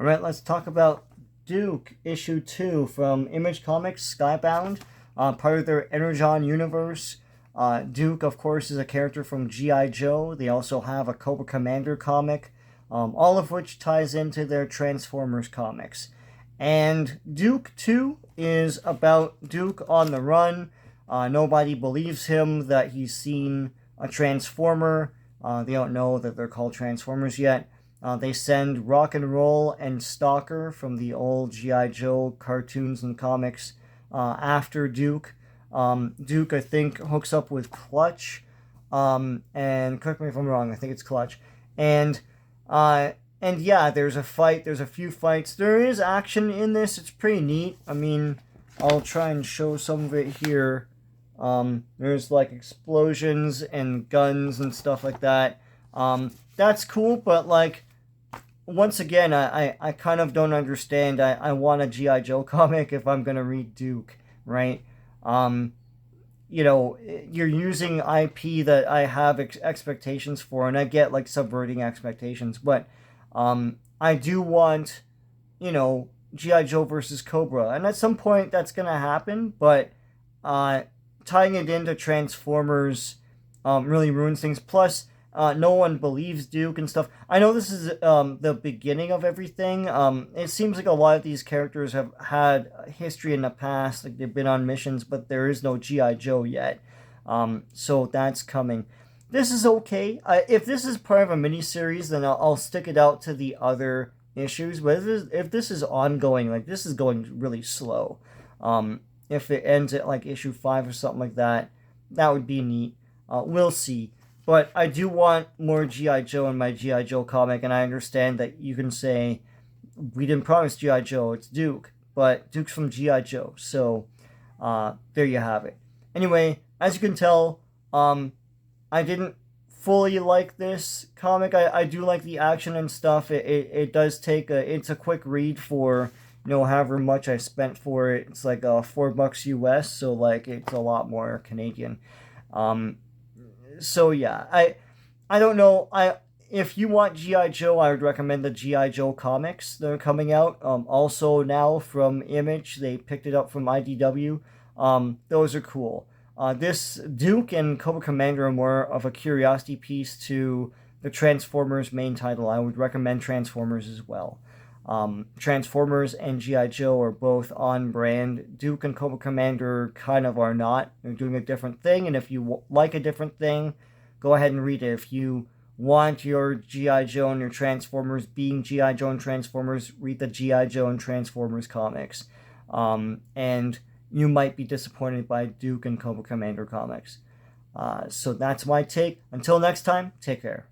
Alright, let's talk about Duke, issue 2 from Image Comics, Skybound, part of their Energon universe. Duke, of course, is a character from G.I. Joe. They also have a Cobra Commander comic, all of which ties into their Transformers comics. And Duke 2 is about Duke on the run. Nobody believes him that he's seen a Transformer. They don't know that they're called Transformers yet. They send Rock and Roll and Stalker from the old G.I. Joe cartoons and comics after Duke. Duke, I think, hooks up with Clutch. And correct me if I'm wrong, I think it's Clutch. And yeah, there's a fight. There's a few fights. There is action in this. It's pretty neat. I mean, I'll try and show some of it here. There's like explosions and guns and stuff like that. That's cool, but like, once again, I kind of don't understand. I want a G.I. Joe comic if I'm gonna read Duke, right? You know, you're using IP that I have expectations for, and I get like subverting expectations, but I do want, you know, G.I. Joe versus Cobra, and at some point that's gonna happen, but tying it into Transformers really ruins things. Plus, no one believes Duke and stuff. I know this is the beginning of everything. It seems like a lot of these characters have had history in the past, like they've been on missions, but there is no G.I. Joe yet. So that's coming. This is okay. If this is part of a miniseries, then I'll stick it out to the other issues. But if this is ongoing, like this is going really slow. If it ends at like issue 5 or something like that, that would be neat. We'll see. But I do want more G.I. Joe in my G.I. Joe comic, and I understand that you can say, we didn't promise G.I. Joe, it's Duke, but Duke's from G.I. Joe, so there you have it. Anyway, as you can tell, I didn't fully like this comic. I do like the action and stuff. It does take it's a quick read for, you know, however much I spent for it. It's like $4 US, so like it's a lot more Canadian. So yeah, I don't know. If you want G.I. Joe, I would recommend the G.I. Joe comics that are coming out. Also now from Image, they picked it up from IDW. Those are cool. This Duke and Cobra Commander are more of a curiosity piece to the Transformers main title. I would recommend Transformers as well. Transformers and G.I. Joe are both on brand. Duke and Cobra Commander kind of are not. They're doing a different thing, and if you like a different thing, go ahead and read it. If you want your G.I. Joe and your Transformers being G.I. Joe and Transformers, read the G.I. Joe and Transformers comics. And you might be disappointed by Duke and Cobra Commander comics. So that's my take. Until next time, take care.